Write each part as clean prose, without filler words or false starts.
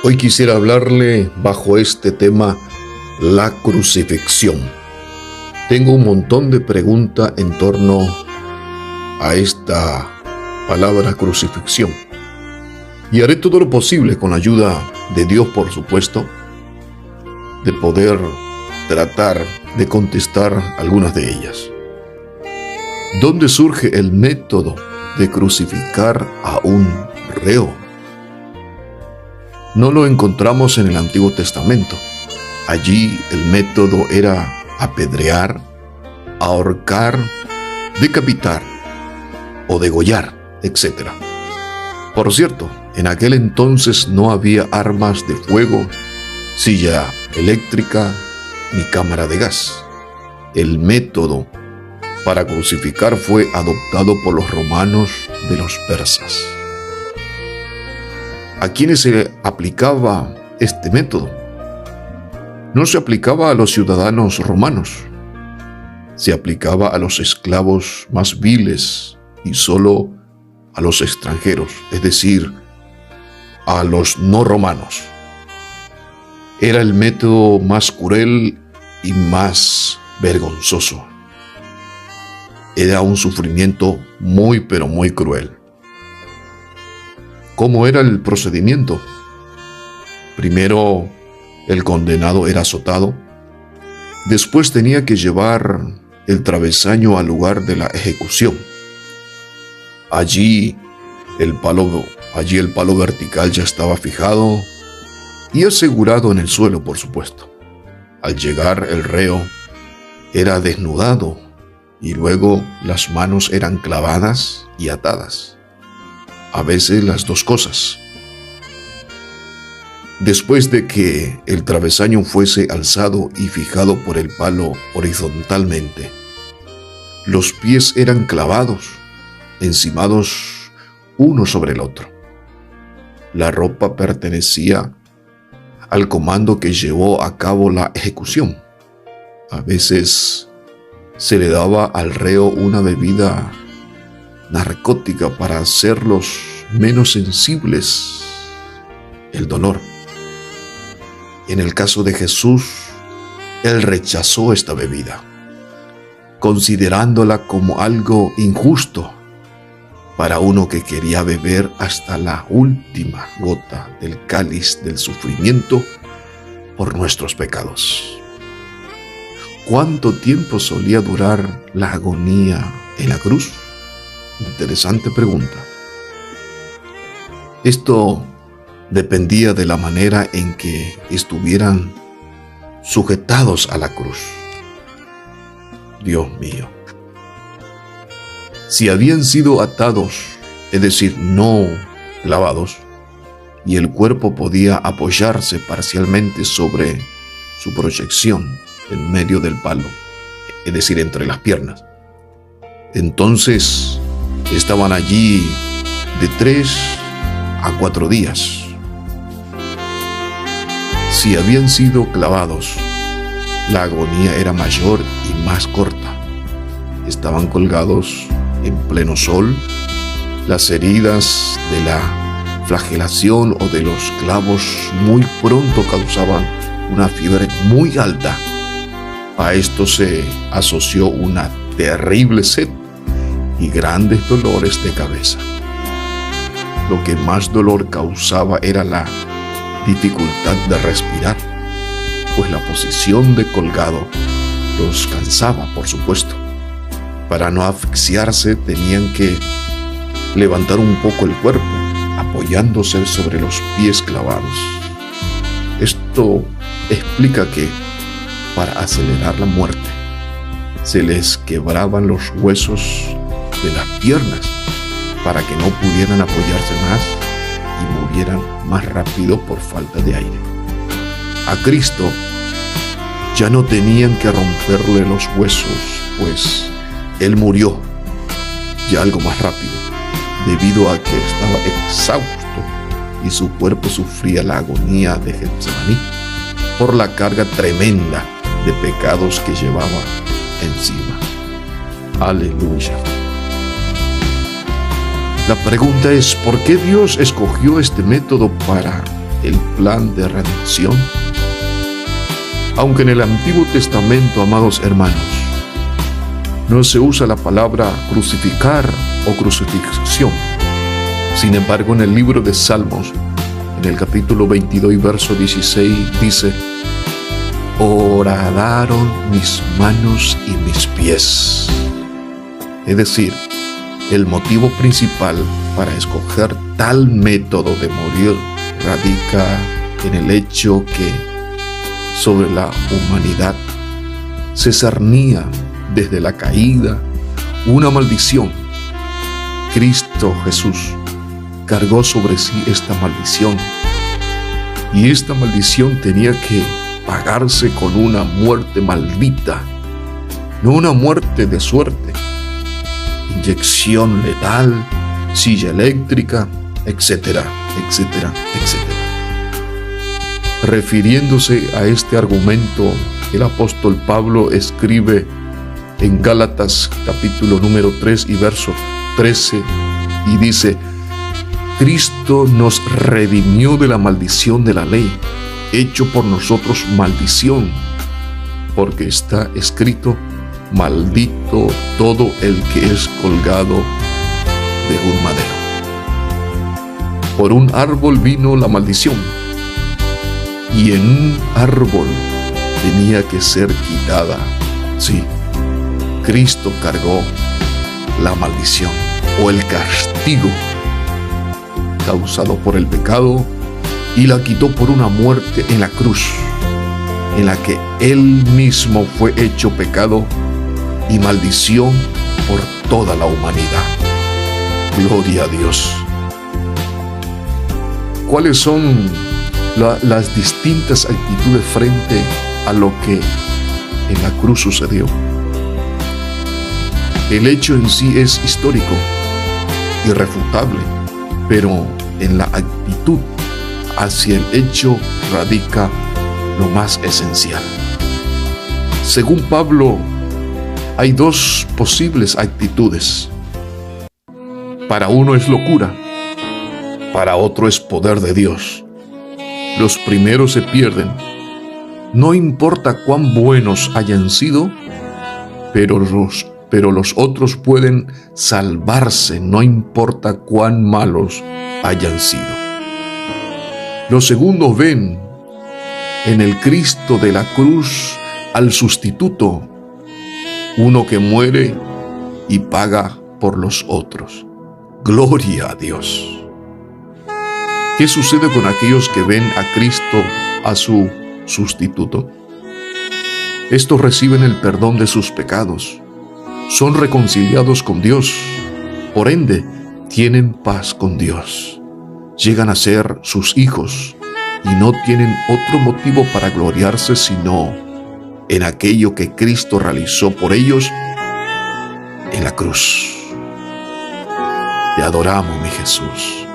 Hoy quisiera hablarle bajo este tema, la crucifixión. Tengo un montón de preguntas en torno a esta palabra crucifixión. Y haré todo lo posible, con la ayuda de Dios, por supuesto, de poder tratar de contestar algunas de ellas. ¿Dónde surge el método de crucificar a un reo? No lo encontramos en el Antiguo Testamento. Allí el método era apedrear, ahorcar, decapitar o degollar, etc. Por cierto, en aquel entonces no había armas de fuego, silla eléctrica ni cámara de gas. El método para crucificar fue adoptado por los romanos de los persas. ¿A quiénes se aplicaba este método? No se aplicaba a los ciudadanos romanos, se aplicaba a los esclavos más viles y solo a los extranjeros, es decir, a los no romanos. Era el método más cruel y más vergonzoso. Era un sufrimiento muy pero muy cruel. ¿Cómo era el procedimiento? Primero, el condenado era azotado. Después tenía que llevar el travesaño al lugar de la ejecución. Allí el palo vertical ya estaba fijado y asegurado en el suelo, por supuesto. Al llegar, el reo era desnudado y luego las manos eran clavadas y atadas. A veces las dos cosas. Después de que el travesaño fuese alzado y fijado por el palo horizontalmente, los pies eran clavados, encimados uno sobre el otro. La ropa pertenecía al comando que llevó a cabo la ejecución. A veces se le daba al reo una bebida narcótica para hacerlos menos sensibles al dolor. En el caso de Jesús, él rechazó esta bebida, considerándola como algo injusto para uno que quería beber hasta la última gota del cáliz del sufrimiento por nuestros pecados. ¿Cuánto tiempo solía durar la agonía en la cruz? Interesante pregunta. Esto dependía de la manera en que estuvieran sujetados a la cruz. Dios mío. Si habían sido atados, es decir, no clavados, y el cuerpo podía apoyarse parcialmente sobre su proyección en medio del palo, es decir, entre las piernas, entonces estaban allí de 3 a 4 días. Si habían sido clavados, la agonía era mayor y más corta. Estaban colgados en pleno sol. Las heridas de la flagelación o de los clavos muy pronto causaban una fiebre muy alta. A esto se asoció una terrible sed y grandes dolores de cabeza. Lo que más dolor causaba era la dificultad de respirar, pues la posición de colgado los cansaba, por supuesto. Para no asfixiarse tenían que levantar un poco el cuerpo, apoyándose sobre los pies clavados. Esto explica que, para acelerar la muerte, se les quebraban los huesos de las piernas para que no pudieran apoyarse más y murieran más rápido por falta de aire. A Cristo ya no tenían que romperle los huesos, pues Él murió ya algo más rápido, debido a que estaba exhausto y su cuerpo sufría la agonía de Getsemaní por la carga tremenda de pecados que llevaba encima. Aleluya. La pregunta es, ¿por qué Dios escogió este método para el plan de redención? Aunque en el Antiguo Testamento, amados hermanos, no se usa la palabra crucificar o crucifixión, sin embargo, en el libro de Salmos, en el capítulo 22 y verso 16, dice: horadaron mis manos y mis pies. Es decir, el motivo principal para escoger tal método de morir radica en el hecho que sobre la humanidad se cernía desde la caída una maldición. Cristo Jesús cargó sobre sí esta maldición, y esta maldición tenía que pagarse con una muerte maldita, no una muerte de suerte, inyección letal, silla eléctrica, etcétera, etcétera, etcétera. Refiriéndose a este argumento, el apóstol Pablo escribe en Gálatas capítulo número 3 y verso 13 y dice: Cristo nos redimió de la maldición de la ley, hecho por nosotros maldición, porque está escrito: maldito todo el que es colgado de un madero. Por un árbol vino la maldición, y en un árbol tenía que ser quitada. Sí, Cristo cargó la maldición o el castigo causado por el pecado y la quitó por una muerte en la cruz, en la que Él mismo fue hecho pecado y maldición por toda la humanidad. Gloria a Dios. ¿Cuáles son las distintas actitudes frente a lo que en la cruz sucedió? El hecho en sí es histórico, irrefutable, pero en la actitud hacia el hecho radica lo más esencial. Según Pablo, hay dos posibles actitudes. Para uno es locura, para otro es poder de Dios. Los primeros se pierden, no importa cuán buenos hayan sido, pero los otros pueden salvarse, no importa cuán malos hayan sido. Los segundos ven en el Cristo de la cruz al sustituto, uno que muere y paga por los otros. Gloria a Dios. ¿Qué sucede con aquellos que ven a Cristo, a su sustituto? Estos reciben el perdón de sus pecados, son reconciliados con Dios, por ende, tienen paz con Dios, llegan a ser sus hijos y no tienen otro motivo para gloriarse sino en aquello que Cristo realizó por ellos en la cruz. Te adoramos, mi Jesús.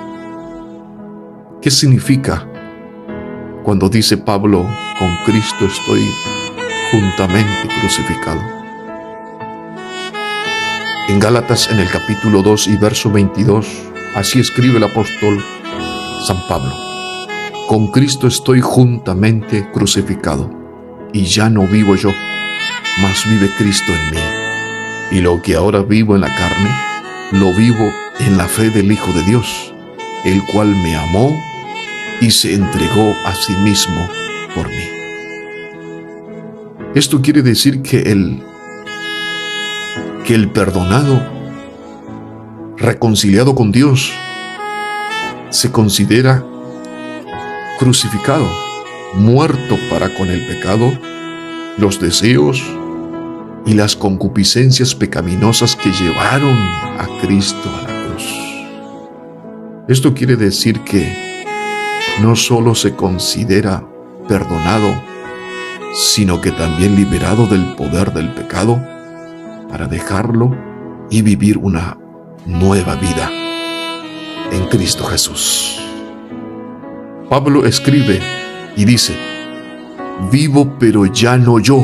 ¿Qué significa cuando dice Pablo: con Cristo estoy juntamente crucificado? En Gálatas, en el capítulo 2 y verso 22, así escribe el apóstol San Pablo: con Cristo estoy juntamente crucificado, y ya no vivo yo, mas vive Cristo en mí. Y lo que ahora vivo en la carne, lo vivo en la fe del Hijo de Dios, el cual me amó y se entregó a sí mismo por mí. Esto quiere decir que el perdonado, reconciliado con Dios, se considera crucificado, muerto para con el pecado, los deseos y las concupiscencias pecaminosas que llevaron a Cristo a la cruz. Esto quiere decir que no solo se considera perdonado, sino que también liberado del poder del pecado para dejarlo y vivir una nueva vida en Cristo Jesús. Pablo escribe y dice: vivo, pero ya no yo,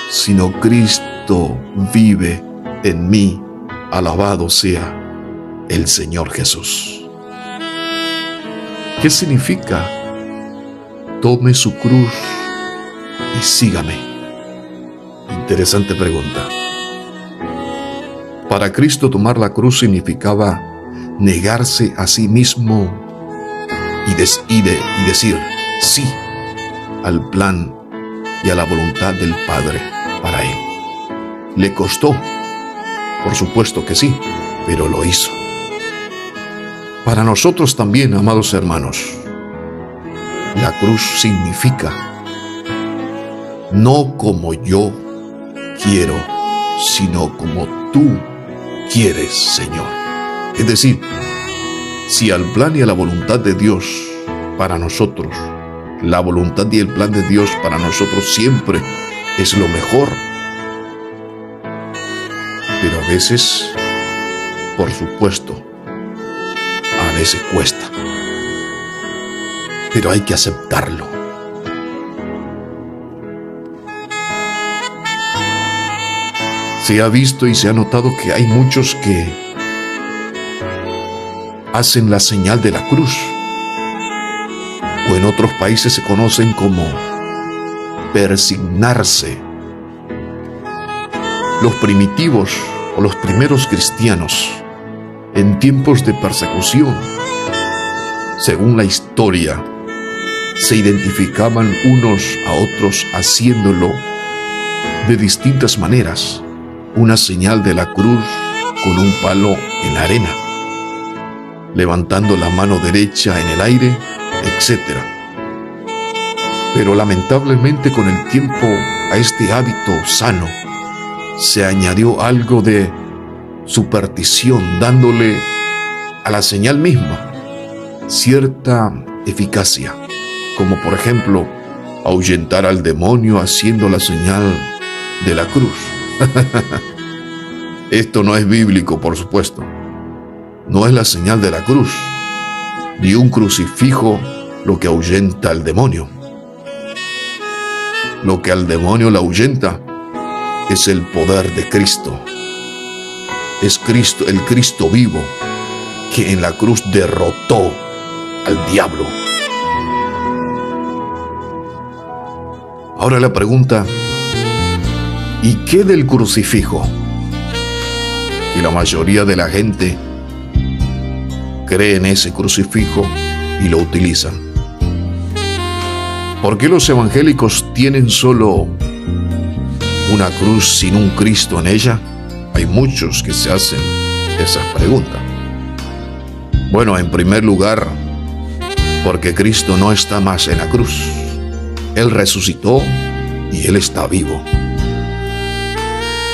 sino Cristo vive en mí. Alabado sea el Señor Jesús. ¿Qué significa tome su cruz y sígame. Interesante pregunta. Para Cristo tomar la cruz significaba negarse a sí mismo y decir sí al plan y a la voluntad del Padre para él. Le costó, por supuesto que sí, pero lo hizo. Para nosotros también, amados hermanos, la cruz significa no como yo quiero, sino como tú quieres, Señor. Es decir, si al plan y a la voluntad de Dios para nosotros, la voluntad y el plan de Dios para nosotros siempre es lo mejor. Pero a veces, por supuesto, a veces cuesta. Pero hay que aceptarlo. Se ha visto y se ha notado que hay muchos que hacen la señal de la cruz, o en otros países se conocen como persignarse. Los primitivos o los primeros cristianos en tiempos de persecución, según la historia, se identificaban unos a otros haciéndolo de distintas maneras, una señal de la cruz con un palo en la arena, levantando la mano derecha en el aire, etc. Pero lamentablemente con el tiempo a este hábito sano se añadió algo de superstición, dándole a la señal misma cierta eficacia, como por ejemplo ahuyentar al demonio haciendo la señal de la cruz. Esto no es bíblico, por supuesto. No es la señal de la cruz, ni un crucifijo lo que ahuyenta al demonio. Lo que al demonio la ahuyenta es el poder de Cristo. Es Cristo, el Cristo vivo, que en la cruz derrotó al diablo. Ahora la pregunta, ¿y qué del crucifijo? Que la mayoría de la gente cree en ese crucifijo y lo utilizan. ¿Por qué los evangélicos tienen solo una cruz sin un Cristo en ella? Hay muchos que se hacen esa pregunta. Bueno, en primer lugar, porque Cristo no está más en la cruz. Él resucitó y Él está vivo.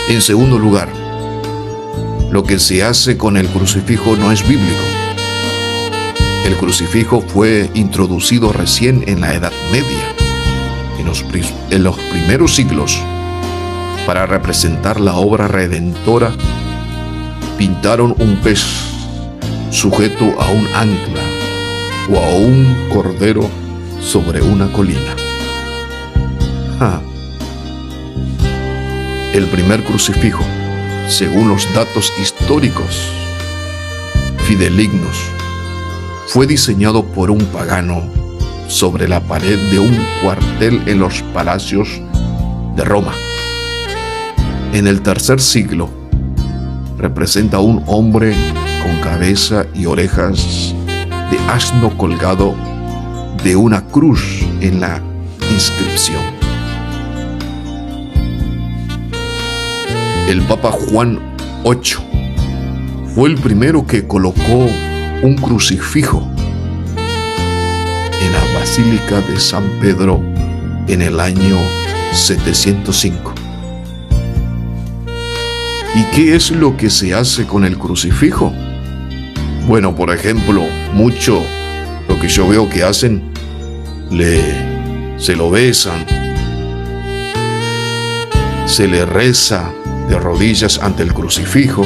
En segundo lugar, lo que se hace con el crucifijo no es bíblico. El crucifijo fue introducido recién en la Edad Media, en los primeros siglos. Para representar la obra redentora, pintaron un pez sujeto a un ancla o a un cordero sobre una colina. El primer crucifijo, según los datos históricos fidedignos, fue diseñado por un pagano sobre la pared de un cuartel en los palacios de Roma. En el tercer siglo, representa a un hombre con cabeza y orejas de asno colgado de una cruz en la inscripción. El Papa Juan VIII fue el primero que colocó un crucifijo en la Basílica de San Pedro en el año 705. ¿Y qué es lo que se hace con el crucifijo? Bueno, por ejemplo, mucho lo que yo veo que hacen, se lo besan, se le reza de rodillas ante el crucifijo.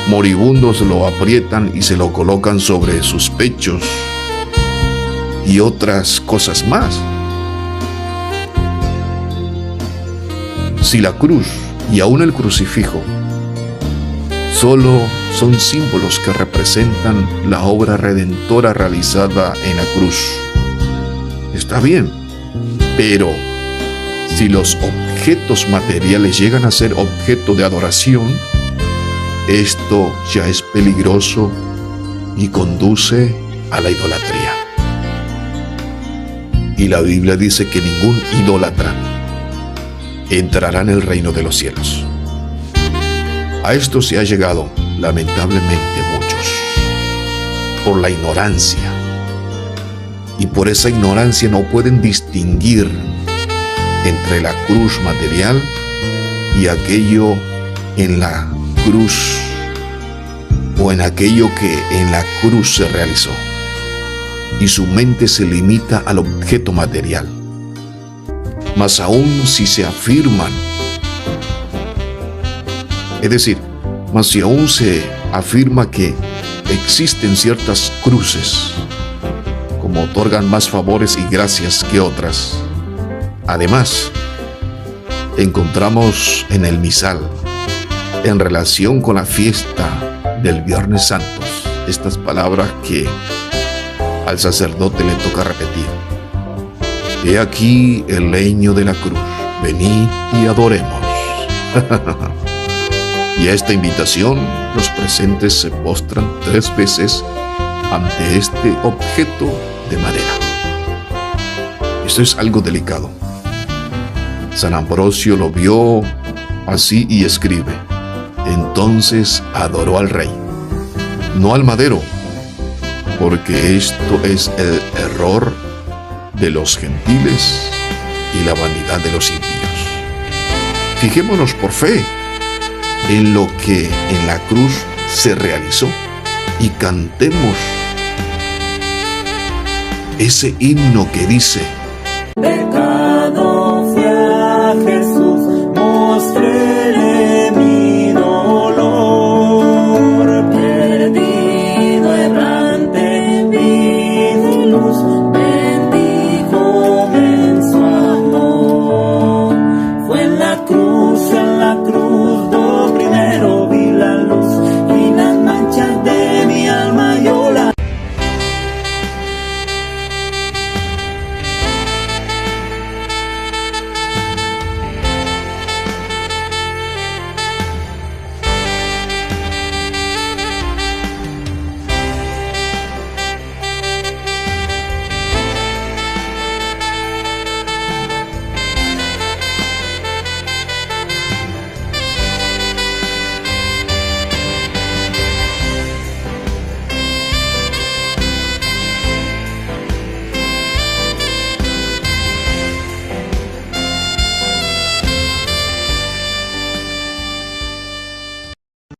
Moribundos lo aprietan y se lo colocan sobre sus pechos y otras cosas más. Si la cruz y aún el crucifijo solo son símbolos que representan la obra redentora realizada en la cruz, Está bien, pero si los objetos materiales llegan a ser objeto de adoración, esto ya es peligroso y conduce a la idolatría. Y la Biblia dice que ningún idólatra entrará en el reino de los cielos. A esto se ha llegado, lamentablemente, muchos, por la ignorancia. Y por esa ignorancia no pueden distinguir entre la cruz material y aquello en la cruz, o en aquello que en la cruz se realizó. Y su mente se limita al objeto material. Mas aún si se afirman, es decir, mas si aún se afirma que existen ciertas cruces, como otorgan más favores y gracias que otras, además, encontramos en el misal, en relación con la fiesta del Viernes Santo, estas palabras que al sacerdote le toca repetir: he aquí el leño de la cruz, venid y adoremos. Y a esta invitación, los presentes se postran 3 veces ante este objeto de madera. Esto es algo delicado. San Ambrosio lo vio así y escribe: entonces adoró al rey, no al madero, porque esto es el error de los gentiles y la vanidad de los impíos. Fijémonos por fe en lo que en la cruz se realizó y cantemos ese himno que dice: pecado